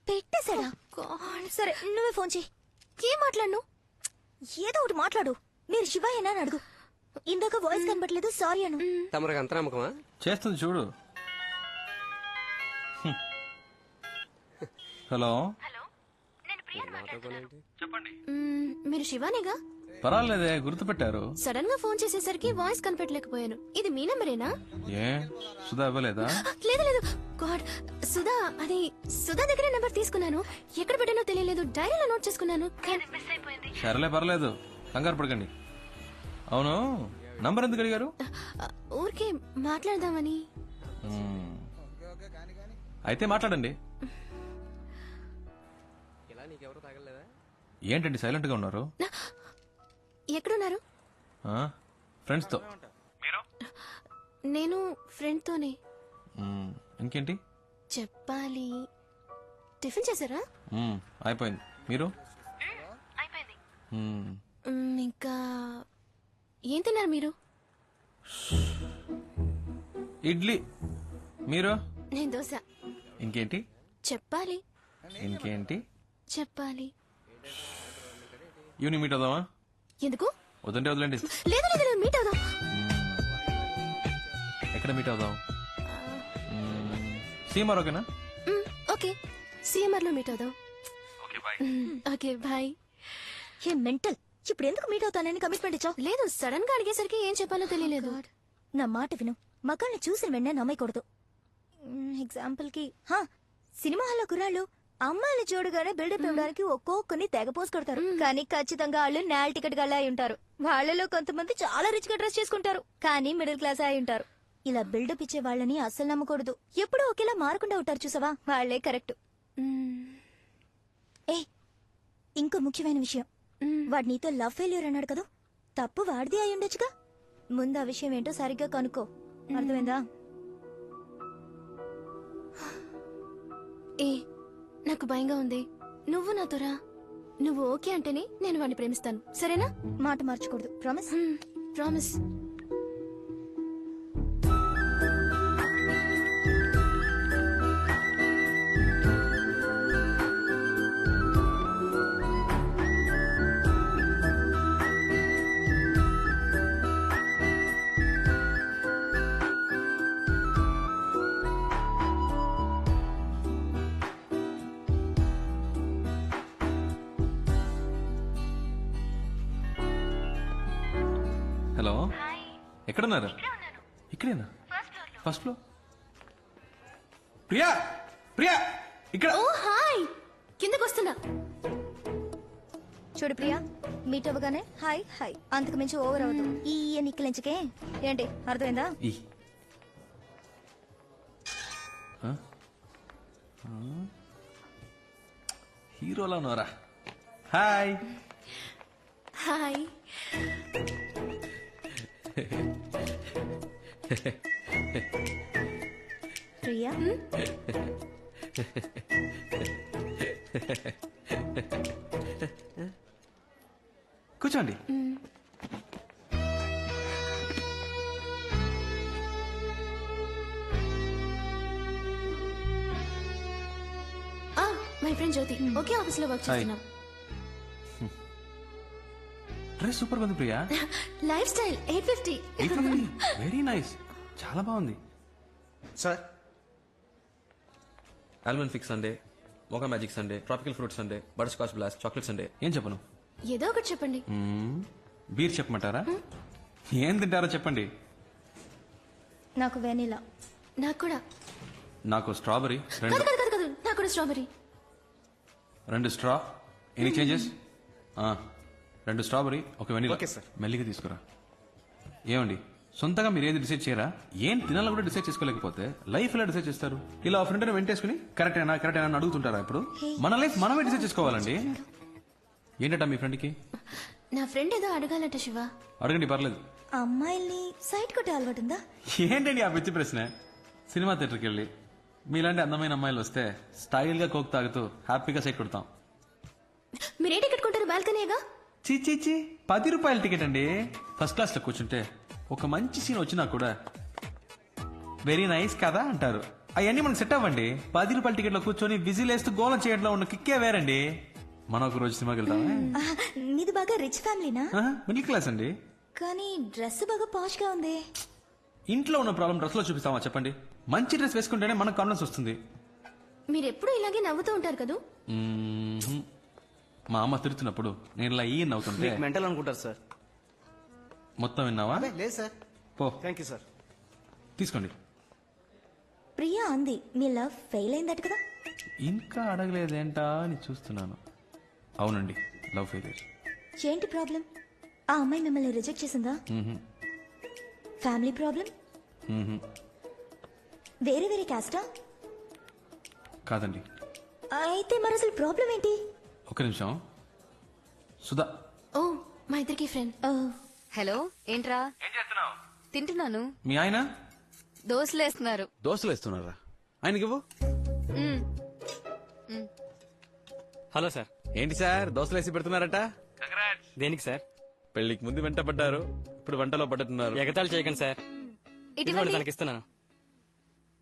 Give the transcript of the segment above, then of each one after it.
పెట్టేశాడా? సరే నువ్వే ఫోన్ చేయి. ఏం మాట్లాడు? ఏదో ఒకటి మాట్లాడు. మీరు శివయ్యనా అని అడుగు. ఇందాక వాయిస్ కనబట్లేదు, సారీ అను. తమరికి అంత నమ్మకమా? చేస్తుంది చూడు. హలో, మీరు శివానేగా? పర్వాలేదే, గుర్తుపెట్టారు. సడన్ గా ఫోన్ చేసేసరికి వాయిస్ కనిపెట్టలేకపోయాను. ఇది మీ నెంబరేనా? ఏ సుధా ఇవ్వలేదా? లేదు లేదు, గాడ్, సుధా, అది సుధా దగ్గరే నెంబర్ తీసుకున్నాను. ఎక్కడ పెట్టానో తెలియలేదు, డైరీలో నోట్ చేసుకున్నాను. కానీ మిస్ అయిపోయింది. సరేలే, పర్లేదు, కంగారు పడకండి. అవును, నంబర్ ఎందుకు అడిగారు? ఊరికే మాట్లాడదామని. అయితే మాట్లాడండి. ఇలా నీకెవరు తాగలేదా? ఏంటండి సైలెంట్ గా ఉన్నారు? ఎక్కడున్నారు? ఫ్రెండ్స్ తో. నేను ఫ్రెండ్ తోనే. ఇంకేంటి చెప్పాలి. టిఫిన్ చేశారా? అయిపోయింది. మీరు? అయిపోయింది. ఇంకా ఏం తిన్నారు మీరు? ఇడ్లీ. మీరు? నేను దోశ. ఇంకేంటి చెప్పాలి. ఇంకేంటి చెప్పాలి. ఈవినింగ్ మీట్ అవుదామా? ఎందుకు? వద్దంటే వదిలేండి. లేదు లేదు లేదు, మీట్ అవుదాం. ఎక్కడ మీట్ అవుదాం? సీమార్ ఓకేనా? ఓకే, సిఎంఆర్ లో మీట్ అవుదాం. Okay bye. ఏ మెంటల్, ఇప్పుడు ఎందుకు మీట్ అవుతానని కమిట్మెంట్ ఇచ్చావు? లేదు, సడన్ గా అడిగేసరికి ఏం చెప్పాలో తెలియలేదు. నా మాట విను. మగాళ్ళని చూసిన వెంటనే నమ్మకూడదు. ఎగ్జాంపుల్ కి సినిమా హాల్లో కుర్రాళ్ళు అమ్మాయిని చూడగానే బిల్డప్ ఇవ్వడానికి ఒక్కొక్కరిని తెగ పోసి కొడతారు. కానీ ఖచ్చితంగా వాళ్ళు నేల్ టికెట్ గల్లా అయి ఉంటారు. వాళ్ళలో కొంతమంది చాలా రిచ్ గా డ్రెస్ చేసుకుంటారు, కానీ మిడిల్ క్లాస్ అయి ఉంటారు. ఇలా బిల్డప్ ఇచ్చే వాళ్ళని అస్సలు నమ్మకూడదు. ఎప్పుడూ ఒకేలా మారకుండా ఉంటారు చూసావా, వాళ్లే కరెక్ట్. ఏ ఇంకో ముఖ్యమైన విషయం, వాడు నీతో లవ్ ఫెయిల్యూర్ అన్నాడు కదా, తప్పు వాడిది అయి ఉండొచ్చుగా. ముందు ఆ విషయం ఏంటో సరిగ్గా కనుక్కో, అర్థమైందా? ఏ నాకు భయంగా ఉంది. నువ్వు నాతో రా. నువ్వు ఓకే అంటేనే నేను వాడిని ప్రేమిస్తాను, సరేనా? మాట మార్చకూడదు, ప్రామిస్? ప్రామిస్. హలో, ఎక్కడున్నారు? ఇక్కడేనా? First floor. ప్రియా, ప్రియా, ఇక్కడ. ఓ హాయ్, కిందకు వస్తున్నా. చూడు ప్రియా, మీట్ అవ్వగానే హాయ్ హాయ్, అంతకు మించి ఓవర్ అవ్వదు. ఈ నిక్కలించకే ఏంటి, అర్థమైందా? హీరోలా ఉన్నారా? Hi hi. ప్రియా, కూర్చోండి. మై ఫ్రెండ్ జ్యోతి, ఒకే ఆఫీస్ లో వర్క్ చేస్తున్నాం. డ్రెస్ సూపర్ ఉంది Priya. Lifestyle 850. Very nice, చాలా బాగుంది. Sir, almond fix sundae, mocha magic sundae, tropical fruit sundae, butterscotch blast, chocolate sundae. ఏం చెప్పను? ఏదో ఒకటి చెప్పండి. బీర్ చెప్పమంటారా? ఏం తింటారో చెప్పండి. నాకు వెనిలా. నాకు కూడా. నాకు స్ట్రాబెరీ. కాదు కాదు కాదు కాదు, నాకు కూడా strawberry. 2 straw. Any changes? 2 strawberry, ఒక వెనిలా. Okay sir. మెల్లిగా తీసుకురా. ఏమండి, సొంతగా మీరు ఏది డిసైడ్ చేయరా? ఏం తినాలో కూడా డిసైడ్ చేసుకోలేకపోతే లైఫ్ ఎలా డిసైడ్ చేస్తారు? ఇలా ఫ్రెండ్ వెంటేసుకుని కరెక్ట్ అయినా అని అడుగుతుంటారా? ఇప్పుడు మన లైఫ్ మనమే డిసైడ్ చేసుకోవాలండి. ఏంటంట మీ ఫ్రెండ్కి? నా ఫ్రెండ్ ఏదో అడగాలట శివ. అడగండి, పర్లేదు. అమ్మాయిల్ని సైట్ కొట్టే అలవాటు ఉందా? ఏంటండి ఆ పిచ్చి ప్రశ్న? సినిమా థియేటర్కి వెళ్ళి మీలాంటి అందమైన అమ్మాయిలు వస్తే స్టైల్ గా కోక్ తాగుతూ హ్యాపీగా సైట్ కొడతాం. మీరే టికెట్ కొంటారు? బాల్కనీగా? చీ 10 రూపాయల టికెట్ అండి. ఫస్ట్ క్లాస్ లో కూర్చుంటే ఒక మంచి సీన్ వచ్చినా కూడా వెరీ నైస్ కదా అంటారు. అవన్నీ మనకు సెట్ అవ్వండి. 10 రూపాయల టికెట్లో కూర్చొని విజిల్ వేస్తూ గోలం చేయడంలో ఉన్న కిక్కే వేరండి. మనం ఒక రోజు సినిమాకి వెళ్తామా? మీది బాగా రిచ్ ఫ్యామిలీనా? మిడిల్ క్లాస్ అండి. కానీ డ్రెస్ బాగా పాష్ గా ఉంది. ఇంట్లో ఉన్న ప్రాబ్లం డ్రెస్ లో చూపిస్తామా చెప్పండి? మంచి డ్రెస్ వేసుకుంటేనే మనకు కాన్ఫిడెన్స్ వస్తుంది. మీరు ఎప్పుడు ఇలాగే నవ్వుతూ ఉంటారు కదూ. మా అమ్మ తిడుతున్నప్పుడు నేను ఇలా ఈ నవ్వుతుంటే మెంటల్ అనుకుంటారు సార్. మొత్తం విన్నావా? లేదు సార్. పో థ్యాంక్ యూ సార్. తీసుకోండి. ప్రియా అంది మీ లవ్ ఫెయిల్ అయిందట కదా? ఇంకా అడగలేదేంటా అని చూస్తున్నాను. అవునండి, లవ్ ఫెయిలియర్. ఏంటి ప్రాబ్లం? ఆ అమ్మాయి మిమ్మల్ని రిజెక్ట్ చేసిందా? Family problem? వేరే వేరే క్యాస్టా? కాదండి. అయితే మరి అసలు ప్రాబ్లం ఏంటి? ఒక నిమిషం. సుధా. ఓ మా ఇద్దరికి ఫ్రెండ్. హలో ఏంట్రా? తింటున్నాను. మీ ఆయన దోశలేస్తున్నారు. దోశలు వేస్తున్నారా? ఆయనకి ఇవ్వు. Hello sir. ఏంటి సార్ దోశలు వేసి పెడుతున్నారట? దేనికి సార్? పెళ్లికి ముందు వెంట పడ్డారు, ఇప్పుడు వంటలో పడ్డట్టున్నారు. ఎగతాళి చేయకండి సార్. ఇటువంటి తనకి ఇస్తున్నాను.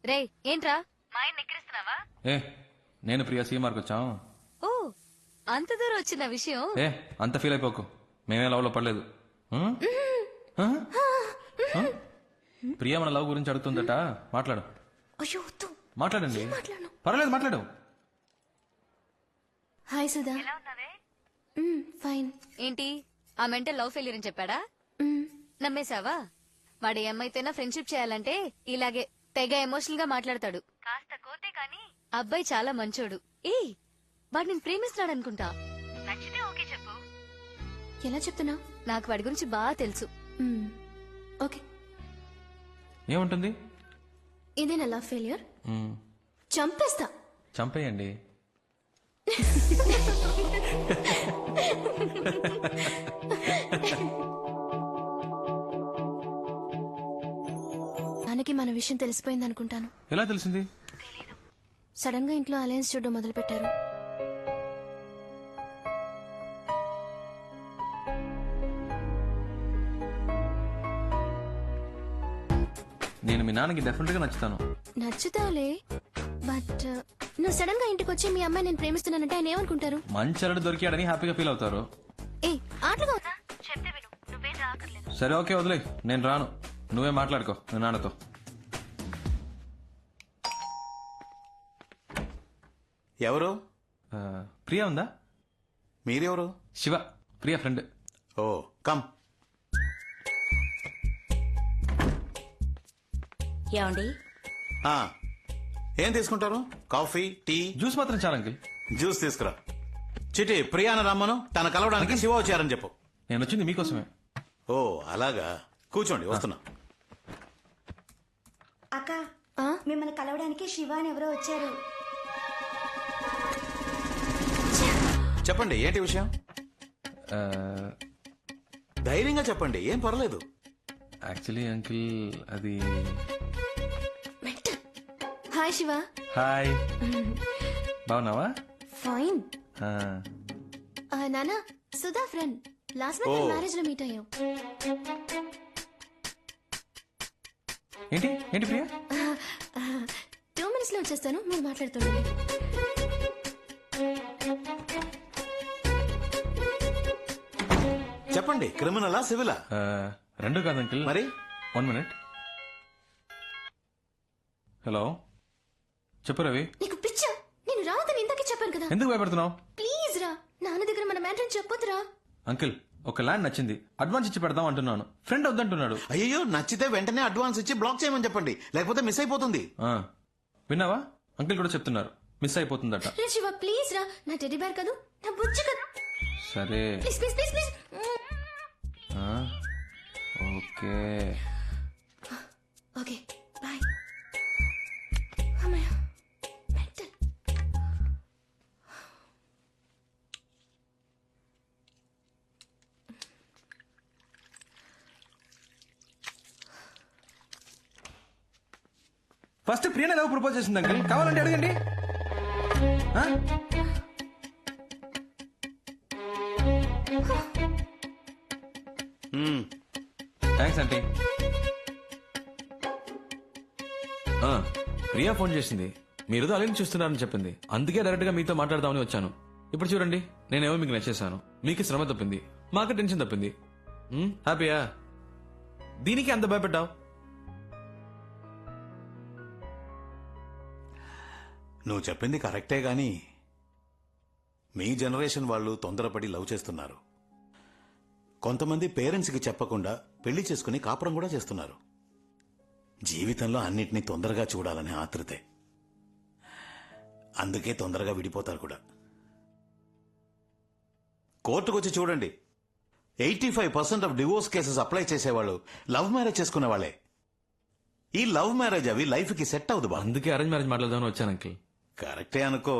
రే ఏంట్రా మా ఆయన ఎక్కిరిస్తున్నావా? ఏ నేను ప్రియా సీమార్కి వచ్చాం. ఓ అంత దూరం వచ్చిన విషయం. ఏ అంత ఫీల్ అయిపోకు, మేమే లవ్ లో పడలేదు. ప్రియా మన లవ్ గురించి అడుగుతుందట, మాట్లాడు. అయ్యో వద్దు. మాట్లాడండి. మాట్లాడను. పర్వాలేదు, మాట్లాడు. హాయ్ సుధా. ఫైన్. ఏంటి ఆ మెంటల్ లవ్ ఫెయిలియర్ అని చెప్పాడా? నమ్మేశావా? వాడు ఏమైతేనా ఫ్రెండ్షిప్ చేయాలంటే ఇలాగే తెగ ఎమోషనల్ గా మాట్లాడతాడు. కాస్త కోతే కానీ అబ్బాయి చాలా మంచోడు. ఏ వాడు నేను ప్రేమిస్తున్నాడు అనుకుంటా. నచ్చితే ఓకే చెప్పు. ఎలా చెప్తున్నా? నాకు వాడి గురించి బాగా తెలుసు. ఓకే. ఏముంటుంది? ఇదేనా లవ్ ఫెయిలియర్? చంపేస్తా. చంపేయండి. తనకి మన విషయం తెలిసిపోయింది అనుకుంటాను. ఎలా తెలిసింది? సడన్ గా ఇంట్లో అలయన్స్ చూడడం మొదలు పెట్టారు. నేను మీ నాన్నకి డెఫినెట్ గా నచ్చుతాను. నచ్చుతావులే, బట్ నువ్వు సడన్ గా ఇంటికి వచ్చి మీ అమ్మాయి నేను ప్రేమిస్తున్నానంటే ఆయన ఏమనుకుంటారు? మంచి అల్లుడు దొరికాడని హ్యాపీగా ఫీల్ అవుతారు. ఏ ఆటలుగా ఉందా? చెప్తే విను, నువ్వేం రాకర్లేదు. సరే ఓకే, వదిలే, నేను రాను. నువ్వే మాట్లాడుకో మీ నాన్నతో. ఎవరు? ప్రియా ఉందా? మీరెవరు? Shiva, Priya friend. Oh come. ఏమండి? ఆ, ఏం తీసుకుంటారు? Coffee, tea? జ్యూస్ మాత్రం చాలు అంకిల్. జ్యూస్ తీసుకురా. చిటి ప్రియాన రమ్మను, తన కలవడానికి శివ వచ్చారని చెప్పు. నేను వచ్చింది మీకోసమే. ఓ అలాగా, కూర్చోండి, వస్తున్నా. అక్క మిమ్మల్ని కలవడానికి శివ అని ఎవరో వచ్చారు. చెప్పండి, ఏంటి విషయం? ధైర్యంగా చెప్పండి, ఏం పర్లేదు. యాక్చువల్లీ అంకిల్ అది. హాయ్ శివ. హాయ్, బాగున్నావా? ఫైన్. ఆ, నానా Sudha friend. Last month marriage లో మీట్ అయ్యాం. ఏంటి ఏంటి ప్రియా? 2 minutes లో వచ్చేస్తాను, మీరు మాట్లాడుతుండండి. చెప్పండి, క్రిమినలా సివిలా? రెండు కాదు అంకిల్. మరి 1 minute. హలో, చెప్పు రవి. నీకు పిచ్చా? నేను రావద్దని ఇందాకే చెప్పాను కదా. ఎందుకు భయపడుతున్నావు? ప్లీజ్ రా, నాన్న దగ్గర మన మ్యాటర్ చెప్పొద్దురా. అంకిల్, ఒక ల్యాండ్ నచ్చింది, అడ్వాన్స్ ఇచ్చి పెడదాం అంటున్నాను. ఫ్రెండ్ వద్దంటున్నాడు. అయ్యో, నచ్చితే వెంటనే అడ్వాన్స్ ఇచ్చి బ్లాక్ చేయమని చెప్పండి, లేకపోతే మిస్ అయిపోతుంది. ఆ, విన్నావా? అంకిల్ కూడా చెప్తున్నారు, మిస్ అయిపోతుందట. రే శివ ప్లీజ్ రా, నా టెడ్డీ బేర్ కదూ, నా బుజ్జి కదా. సరే ప్లీజ్ ప్లీజ్ ప్లీజ్ ప్లీజ్. ఆ, ఓకే. Okay bye. అమ్మయ్య, మెంటల్. ఫస్ట్ ప్రియనే లవ్ ప్రపోజ్ చేసింది అంకిల్, కావాలంటే అడగండి. ఆ? Thanks aunty. ప్రియా ఫోన్ చేసింది మీరు అలెన్ చూస్తున్నారని చెప్పింది. అందుకే డైరెక్ట్ గా మీతో మాట్లాడదామని వచ్చాను. ఇప్పుడు చూడండి, నేనేమో మీకు నచ్చేసాను, మీకు శ్రమ తప్పింది, మాకు టెన్షన్ తప్పింది. హ్యాపీయా? దీనికి అంత భయపడ్డావు? నువ్వు చెప్పింది కరెక్టే గాని మీ జనరేషన్ వాళ్ళు తొందరపడి లవ్ చేస్తున్నారు. కొంతమంది పేరెంట్స్కి చెప్పకుండా పెళ్లి చేసుకుని కాపురం కూడా చేస్తున్నారు. జీవితంలో అన్నిటినీ తొందరగా చూడాలనే ఆతృతే. అందుకే తొందరగా విడిపోతారు కూడా. కోర్టుకొచ్చి చూడండి, 85% ఆఫ్ డివోర్స్ కేసెస్ అప్లై చేసేవాళ్ళు లవ్ మ్యారేజ్ చేసుకునే వాళ్ళే. ఈ లవ్ మ్యారేజ్ అవి లైఫ్ కి సెట్ అవ్వదు బా. అందుకే అరేంజ్ మ్యారేజ్ మాట్లాడదామని వచ్చాను అంకిల్. కరెక్టే అనుకో,